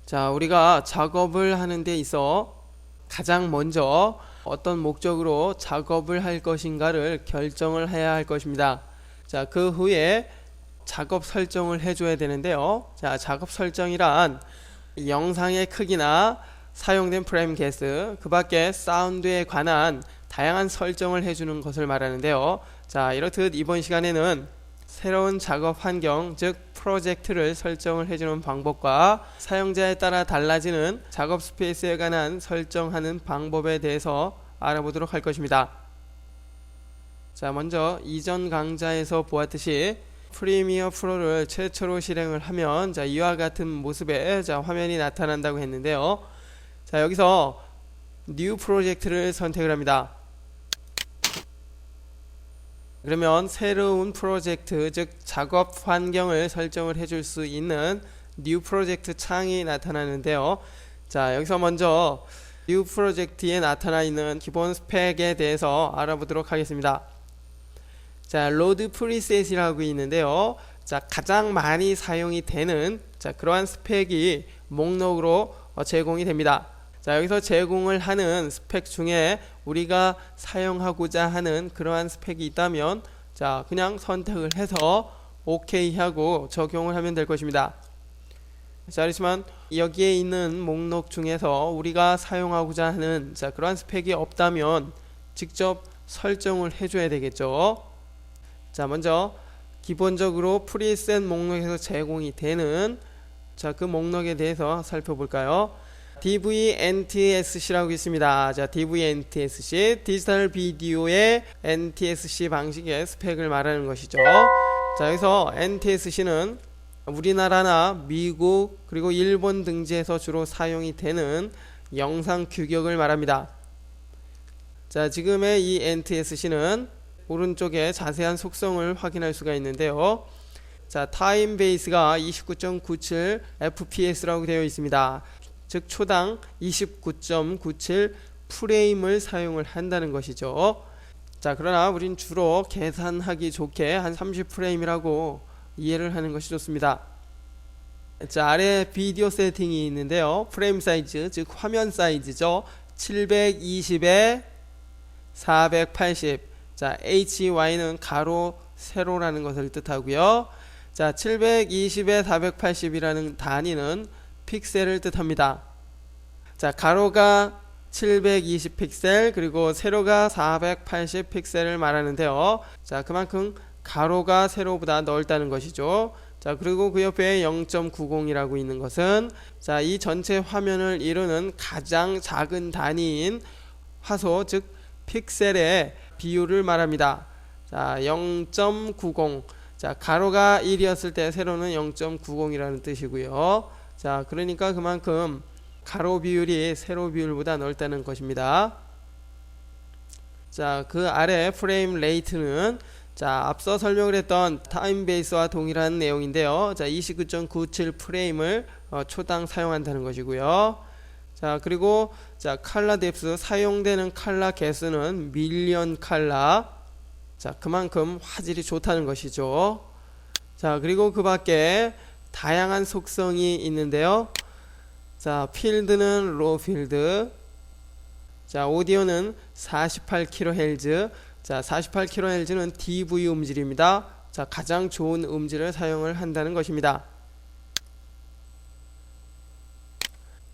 자, 우리가 작업을 하는 데 있어 가장 먼저 어떤 목적으로 작업을 할 것인가를 결정을 해야 할 것입니다. 자, 그 후에 작업 설정을 해줘야 되는데요. 자, 작업 설정이란 영상의 크기나 사용된 프레임 개수, 그 밖에 사운드에 관한 다양한 설정을 해주는 것을 말하는데요. 자, 이렇듯 이번 시간에는 새로운 작업 환경, 즉 프로젝트를 설정을 해주는 방법과 사용자에 따라 달라지는 작업 스페이스에 관한 설정하는 방법에 대해서 알아보도록 할 것입니다. 자, 먼저 이전 강좌에서 보았듯이 프리미어 프로를 최초로 실행을 하면 자, 이와 같은 모습의 화면이 나타난다고 했는데요. 자, 여기서 뉴 프로젝트를 선택을 합니다. 그러면 새로운 프로젝트, 즉 작업 환경을 설정을 해줄 수 있는 뉴 프로젝트 창이 나타나는데요. 자, 여기서 먼저 뉴 프로젝트에 나타나 있는 기본 스펙에 대해서 알아보도록 하겠습니다. 자, 로드 프리셋이라고 있는데요. 자, 가장 많이 사용이 되는 그러한 스펙이 목록으로 제공이 됩니다. 자, 여기서 제공을 하는 스펙 중에 우리가 사용하고자 하는 그러한 스펙이 있다면 자, 그냥 선택을 해서 OK 하고 적용을 하면 될 것입니다. 자, 그렇지만 여기에 있는 목록 중에서 우리가 사용하고자 하는 그러한 스펙이 없다면 직접 설정을 해줘야 되겠죠. 자, 먼저 기본적으로 프리셋 목록에서 제공이 되는 그 목록에 대해서 살펴볼까요? DVNTSC라고 있습니다. 자, DVNTSC 디지털 비디오의 NTSC 방식의 스펙을 말하는 것이죠. 자, 여기서 NTSC는 우리나라나 미국 그리고 일본 등지에서 주로 사용이 되는 영상 규격을 말합니다. 자, 지금의 이 NTSC는 오른쪽에 자세한 속성을 확인할 수가 있는데요. 자, 타임 베이스가 29.97 FPS라고 되어 있습니다. 즉 초당 29.97 프레임을 사용을 한다는 것이죠. 자, 그러나 우린 주로 계산하기 좋게 한 30프레임이라고 이해를 하는 것이 좋습니다. 자, 아래 비디오 세팅이 있는데요. 프레임 사이즈, 즉 화면 사이즈죠. 720에 480. 자, HY는 가로 세로라는 것을 뜻하고요. 자, 720에 480이라는 단위는 픽셀을 뜻합니다. 자, 가로가 720 픽셀 그리고 세로가 480 픽셀을 말하는데요. 자, 그만큼 가로가 세로보다 넓다는 것이죠. 자, 그리고 그 옆에 0.90이라고 있는 것은 자, 이 전체 화면을 이루는 가장 작은 단위인 화소, 즉 픽셀의 비율을 말합니다. 자, 0.90. 자, 가로가 1이었을 때 세로는 0.90이라는 뜻이고요. 자, 그러니까 그만큼 가로 비율이 세로 비율보다 넓다는 것입니다. 자, 그 아래 프레임 레이트는 자, 앞서 설명을 했던 타임 베이스와 동일한 내용인데요. 자, 29.97 프레임을 초당 사용한다는 것이고요. 자, 그리고 자, 컬러 뎁스, 사용되는 컬러 개수는 밀리언 컬러. 자, 그만큼 화질이 좋다는 것이죠. 자, 그리고 그 밖에 다양한 속성이 있는데요. 자, 필드는 로우 필드. 자, 오디오는 48kHz. 자, 48kHz는 DV 음질입니다. 자, 가장 좋은 음질을 사용을 한다는 것입니다.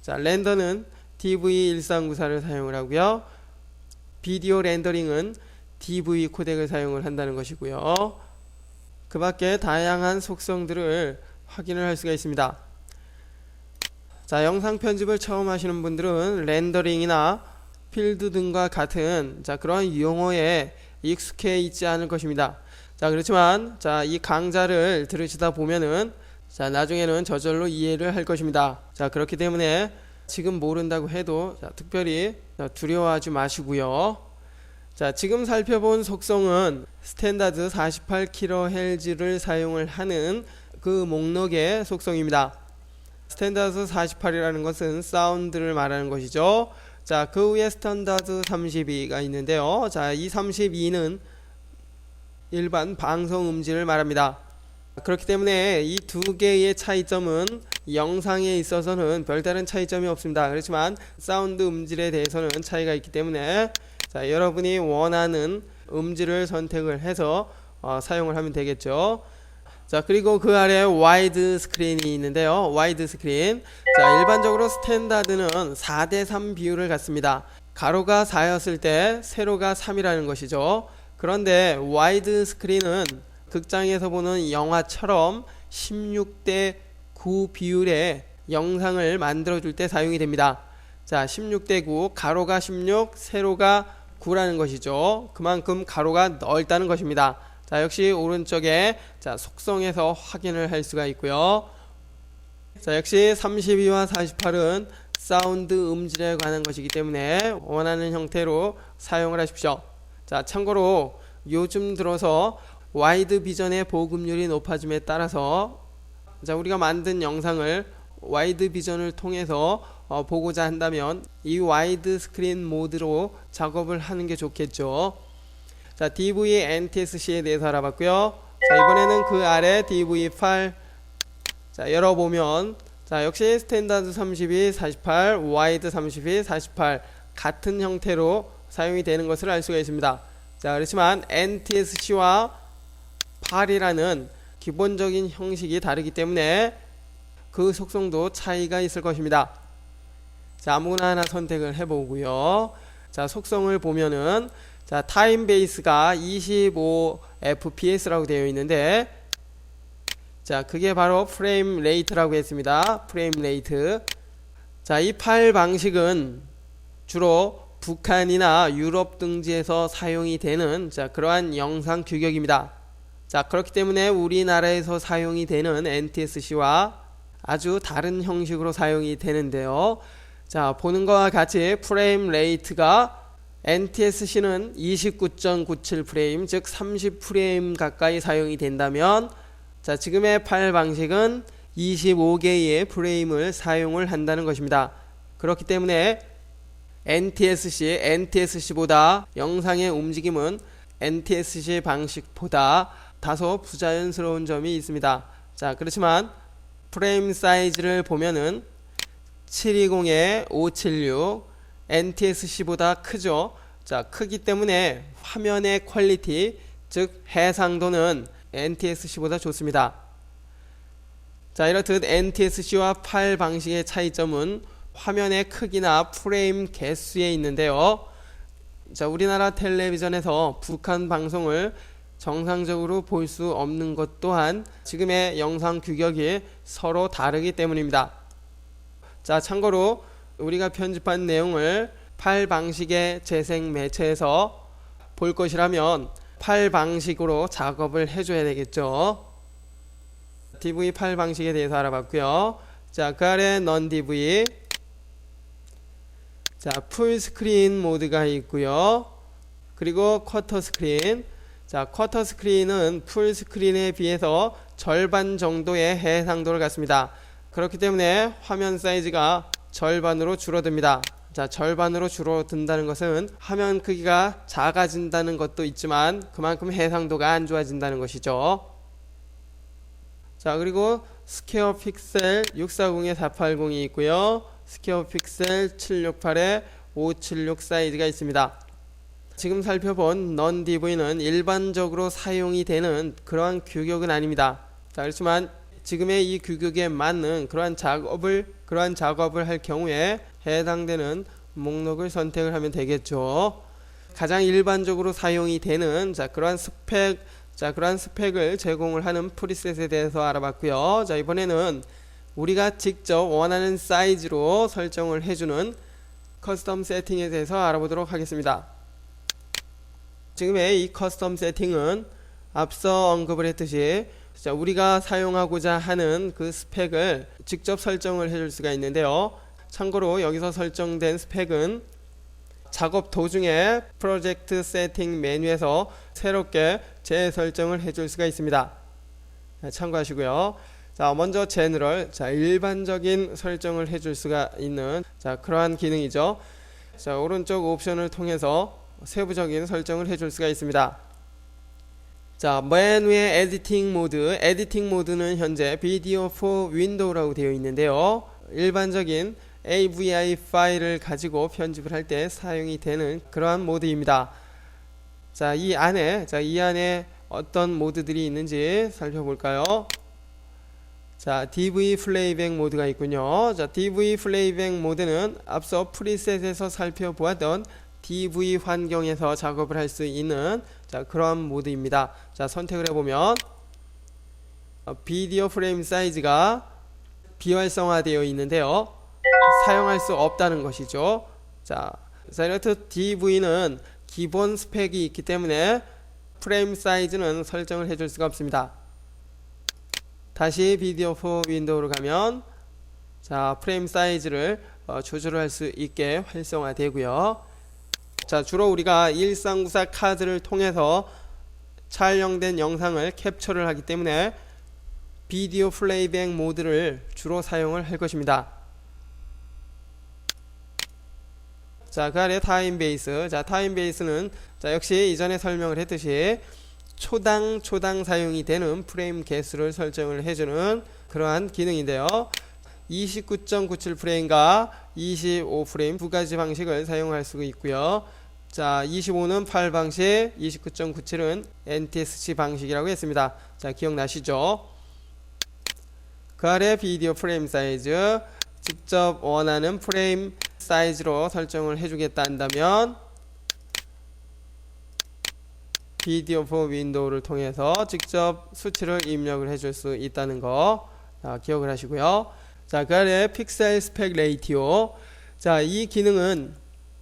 자, 렌더는 DV1394를 사용을 하고요. 비디오 렌더링은 DV 코덱을 사용을 한다는 것이고요. 그 밖에 다양한 속성들을 확인을 할 수가 있습니다. 자, 영상 편집을 처음 하시는 분들은 렌더링이나 필드 등과 같은 그러한 용어에 익숙해 있지 않을 것입니다. 자, 그렇지만 자, 이 강좌를 들으시다 보면은 자, 나중에는 저절로 이해를 할 것입니다. 자, 그렇기 때문에 지금 모른다고 해도 특별히 두려워하지 마시고요. 자, 지금 살펴본 속성은 스탠다드 48kHz를 사용을 하는 그 목록의 속성입니다. 스탠다드 48이라는 것은 사운드를 말하는 것이죠. 자, 그 위에 스탠다드 32가 있는데요. 자, 이 32는 일반 방송 음질을 말합니다. 그렇기 때문에 이 두 개의 차이점은 영상에 있어서는 별다른 차이점이 없습니다. 그렇지만 사운드 음질에 대해서는 차이가 있기 때문에 자, 여러분이 원하는 음질을 선택을 해서 사용을 하면 되겠죠. 자, 그리고 그 아래 와이드 스크린이 있는데요. 와이드 스크린. 자, 일반적으로 스탠다드는 4:3 비율을 갖습니다. 가로가 4였을 때 세로가 3이라는 것이죠. 그런데 와이드 스크린은 극장에서 보는 영화처럼 16:9 비율의 영상을 만들어 줄 때 사용이 됩니다. 자, 16:9, 가로가 16, 세로가 9라는 것이죠. 그만큼 가로가 넓다는 것입니다. 자, 역시 오른쪽에 자, 속성에서 확인을 할 수가 있고요. 자, 역시 32와 48은 사운드 음질에 관한 것이기 때문에 원하는 형태로 사용을 하십시오. 자, 참고로 요즘 들어서 와이드 비전의 보급률이 높아짐에 따라서 자, 우리가 만든 영상을 와이드 비전을 통해서 보고자 한다면 이 와이드 스크린 모드로 작업을 하는 게 좋겠죠. 자, DV NTSC에 대해서 알아봤고요. 자, 이번에는 그 아래 DV 파일 자, 열어보면 자, 역시 스탠다드 32, 48, 와이드 32, 48 같은 형태로 사용이 되는 것을 알 수가 있습니다. 자, 그렇지만 NTSC와 PAL이라는 기본적인 형식이 다르기 때문에 그 속성도 차이가 있을 것입니다. 자, 아무거나 하나 선택을 해보고요. 자, 속성을 보면은 자, 타임 베이스가 25fps라고 되어 있는데 자, 그게 바로 프레임 레이트라고 했습니다. 프레임 레이트. 자, 이 파일 방식은 주로 북한이나 유럽 등지에서 사용이 되는 자, 그러한 영상 규격입니다. 자, 그렇기 때문에 우리나라에서 사용이 되는 NTSC와 아주 다른 형식으로 사용이 되는데요. 자, 보는 것과 같이 프레임 레이트가 NTSC는 29.97 프레임, 즉 30 프레임 가까이 사용이 된다면 자, 지금의 파일 방식은 25개의 프레임을 사용을 한다는 것입니다. 그렇기 때문에 NTSC보다 영상의 움직임은 NTSC 방식보다 다소 부자연스러운 점이 있습니다. 자, 그렇지만 프레임 사이즈를 보면은 720에 576 NTSC보다 크죠. 자, 크기 때문에 화면의 퀄리티, 즉 해상도는 NTSC보다 좋습니다. 자, 이렇듯 NTSC와 파일 방식의 차이점은 화면의 크기나 프레임 개수에 있는데요. 자, 우리나라 텔레비전에서 북한 방송을 정상적으로 볼 수 없는 것 또한 지금의 영상 규격이 서로 다르기 때문입니다. 자, 참고로 우리가 편집한 내용을 파일 방식의 재생 매체에서 볼 것이라면 파일 방식으로 작업을 해줘야 되겠죠. DV 파일 방식에 대해서 알아봤고요. 자, 그 아래 non DV 자, 풀 스크린 모드가 있고요. 그리고 쿼터 스크린. 자, 쿼터 스크린은 풀 스크린에 비해서 절반 정도의 해상도를 갖습니다. 그렇기 때문에 화면 사이즈가 절반으로 줄어듭니다. 자, 절반으로 줄어든다는 것은 화면 크기가 작아진다는 것도 있지만 그만큼 해상도가 안 좋아진다는 것이죠. 자, 그리고 스퀘어 픽셀 640에 480이 있고요. 스퀘어 픽셀 768에 576 사이즈가 있습니다. 지금 살펴본 non DV는 일반적으로 사용이 되는 그러한 규격은 아닙니다. 자, 그렇지만 지금의 이 규격에 맞는 그러한 작업을 할 경우에 해당되는 목록을 선택을 하면 되겠죠. 가장 일반적으로 사용이 되는 그러한 스펙을 제공을 하는 프리셋에 대해서 알아봤고요. 자, 이번에는 우리가 직접 원하는 사이즈로 설정을 해주는 커스텀 세팅에 대해서 알아보도록 하겠습니다. 지금의 이 커스텀 세팅은 앞서 언급을 했듯이 우리가 사용하고자 하는 그 스펙을 직접 설정을 해줄 수가 있는데요. 참고로 여기서 설정된 스펙은 작업 도중에 프로젝트 세팅 메뉴에서 새롭게 재설정을 해줄 수가 있습니다. 참고하시고요. 자, 먼저 제너럴, 일반적인 설정을 해줄 수가 있는 그러한 기능이죠. 자, 오른쪽 옵션을 통해서 세부적인 설정을 해줄 수가 있습니다. 자, 맨 위에 에디팅 모드. 에디팅 모드는 현재 비디오 for window라고 되어 있는데요. 일반적인 AVI 파일을 가지고 편집을 할 때 사용이 되는 그러한 모드입니다. 자, 이 안에 어떤 모드들이 있는지 살펴볼까요? 자, DV 플레이백 모드가 있군요. 자, DV 플레이백 모드는 앞서 프리셋에서 살펴보았던 DV 환경에서 작업을 할 수 있는 그러한 모드입니다. 자, 선택을 해보면 비디오 프레임 사이즈가 비활성화되어 있는데요. 사용할 수 없다는 것이죠. 자, 이렇듯 DV는 기본 스펙이 있기 때문에 프레임 사이즈는 설정을 해줄 수가 없습니다. 다시 비디오 포 윈도우로 가면 자, 프레임 사이즈를 조절을 할 수 있게 활성화되고요. 자, 주로 우리가 1394 카드를 통해서 촬영된 영상을 캡처를 하기 때문에 비디오 플레이백 모드를 주로 사용을 할 것입니다. 자, 그 아래 타임 베이스. 자, 타임 베이스는 역시 이전에 설명을 했듯이 초당 사용이 되는 프레임 개수를 설정을 해주는 그러한 기능인데요. 29.97 프레임과 25프레임 두 가지 방식을 사용할 수 있고요. 자, 25는 PAL 방식, 29.97은 NTSC 방식이라고 했습니다. 자, 기억나시죠? 그 아래 비디오 프레임 사이즈, 직접 원하는 프레임 사이즈로 설정을 해주겠다 한다면 비디오 포 윈도우를 통해서 직접 수치를 입력을 해줄 수 있다는 거 기억을 하시고요. 자, 그 아래 픽셀 스펙 레이티오. 자, 이 기능은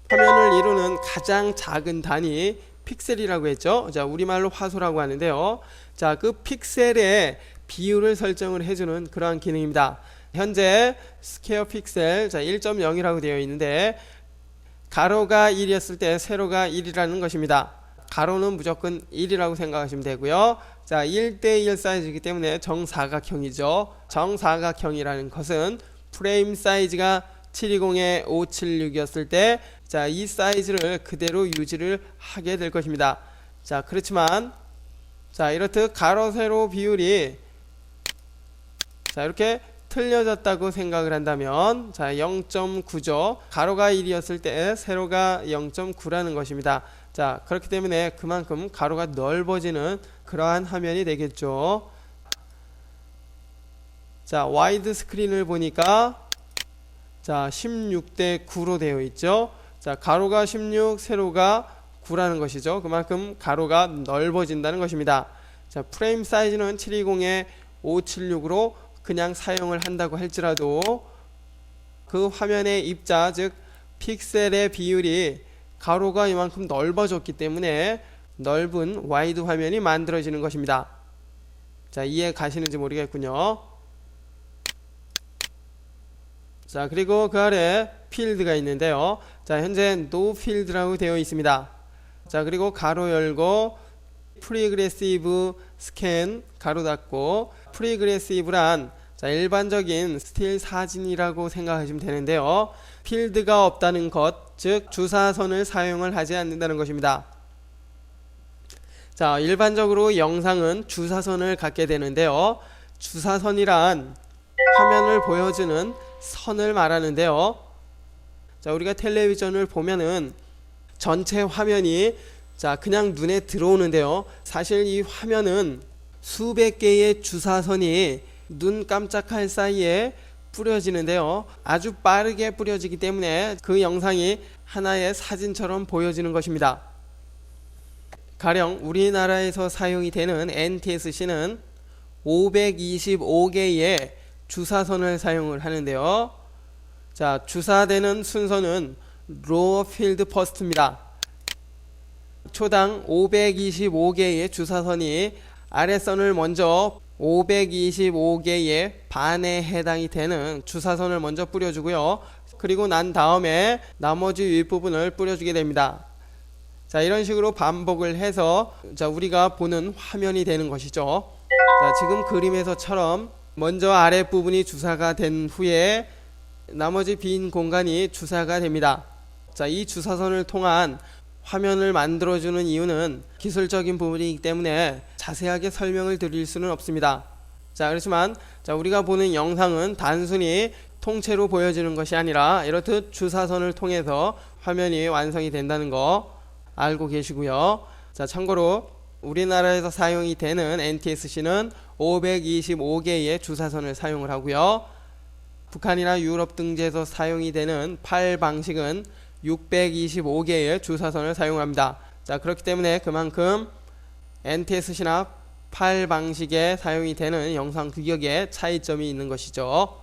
화면을 이루는 가장 작은 단위 픽셀이라고 했죠. 자, 우리말로 화소라고 하는데요. 자, 그 픽셀의 비율을 설정을 해주는 그러한 기능입니다. 현재 스퀘어 픽셀 1.0이라고 되어 있는데 가로가 1이었을 때 세로가 1이라는 것입니다. 가로는 무조건 1이라고 생각하시면 되고요. 자, 1대1 사이즈이기 때문에 정사각형이죠. 정사각형이라는 것은 프레임 사이즈가 720에 576이었을 때 자, 이 사이즈를 그대로 유지를 하게 될 것입니다. 자, 그렇지만 자, 이렇듯 가로 세로 비율이 자, 이렇게 틀려졌다고 생각을 한다면 자, 0.9죠. 가로가 1이었을 때 세로가 0.9라는 것입니다. 자, 그렇기 때문에 그만큼 가로가 넓어지는 그러한 화면이 되겠죠. 자, 와이드 스크린을 보니까 자, 16대 9로 되어 있죠. 자, 가로가 16, 세로가 9라는 것이죠. 그만큼 가로가 넓어진다는 것입니다. 자, 프레임 사이즈는 720에 576으로 그냥 사용을 한다고 할지라도 그 화면의 입자, 즉 픽셀의 비율이 가로가 이만큼 넓어졌기 때문에 넓은 와이드 화면이 만들어지는 것입니다. 자, 이해 가시는지 모르겠군요. 자, 그리고 그 아래 필드가 있는데요. 자, 현재 no field라고 되어 있습니다. 자, 그리고 가로 열고 프리그레시브 스캔 가로 닫고 프리그레시브란 자, 일반적인 스틸 사진이라고 생각하시면 되는데요. 필드가 없다는 것, 즉 주사선을 사용을 하지 않는다는 것입니다. 자, 일반적으로 영상은 주사선을 갖게 되는데요. 주사선이란 화면을 보여주는 선을 말하는데요. 자, 우리가 텔레비전을 보면은 전체 화면이 자, 그냥 눈에 들어오는데요. 사실 이 화면은 수백 개의 주사선이 눈 깜짝할 사이에 뿌려지는데요. 아주 빠르게 뿌려지기 때문에 그 영상이 하나의 사진처럼 보여지는 것입니다. 가령 우리나라에서 사용이 되는 NTSC는 525개의 주사선을 사용을 하는데요. 자, 주사되는 순서는 로어 필드 퍼스트입니다. 초당 525개의 주사선이 아래선을 먼저 525개의 반에 해당이 되는 주사선을 먼저 뿌려주고요. 그리고 난 다음에 나머지 윗부분을 뿌려주게 됩니다. 자, 이런 식으로 반복을 해서 자, 우리가 보는 화면이 되는 것이죠. 자, 지금 그림에서처럼 먼저 아랫부분이 주사가 된 후에 나머지 빈 공간이 주사가 됩니다. 자, 이 주사선을 통한 화면을 만들어주는 이유는 기술적인 부분이기 때문에 자세하게 설명을 드릴 수는 없습니다. 자, 그렇지만 우리가 보는 영상은 단순히 통째로 보여지는 것이 아니라 이렇듯 주사선을 통해서 화면이 완성이 된다는 거 알고 계시고요. 자, 참고로 우리나라에서 사용이 되는 NTSC는 525개의 주사선을 사용을 하고요. 북한이나 유럽 등지에서 사용이 되는 PAL 방식은 625개의 주사선을 사용합니다. 자, 그렇기 때문에 그만큼 NTSC나 PAL 방식에 사용이 되는 영상 규격에 차이점이 있는 것이죠.